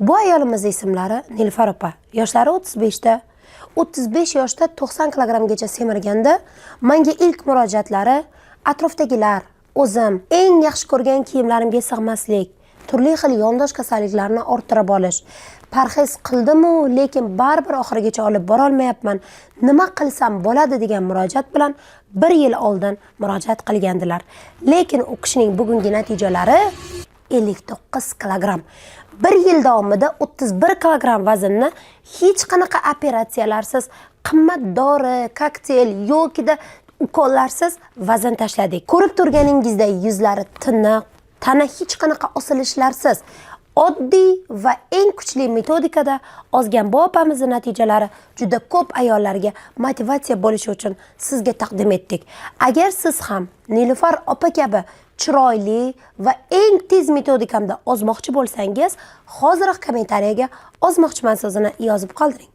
Bu ayolimizning ismlari Nilufar opa. Yoshlari 35 da. 35 yoshda 90 kilogrammgacha semirganda menga ilk murojaatlari atrofdagilar, o'zim eng yaxshi ko'rgan kiyimlarimga sig'maslik, turli xil yondosh kasalliklarni orttirib olish. Parhez qildim-u, lekin baribir oxirigacha olib bora olmayapman. Nima qilsam bo'ladi degan murojaat bilan 1 yil oldin murojaat qilgandilar. Lekin u kishining bugungi natijalari 59 kilogramm. 1 yil davomida 31 kilogramm vaznni hech qanaqa operatsiyalarsiz, qimmat dori, kokteyl yokida ukollarsiz vazn tashladik. Ko'rib turganingizdek yuzlari tiniq, tana hech qanaqa osilishlarsiz, oddiy va eng kuchli metodikada ozgan bu opamizning natijalari juda ko'p ayollarga motivatsiya bo'lishi uchun sizga taqdim etdik. Agar siz ham Nilufar opa kabi chiroyli va eng tez metodikamda ozmoqchi bo'lsangiz, hozir kommentariyaga ozmoqchiman so'zini yozib qoldiring.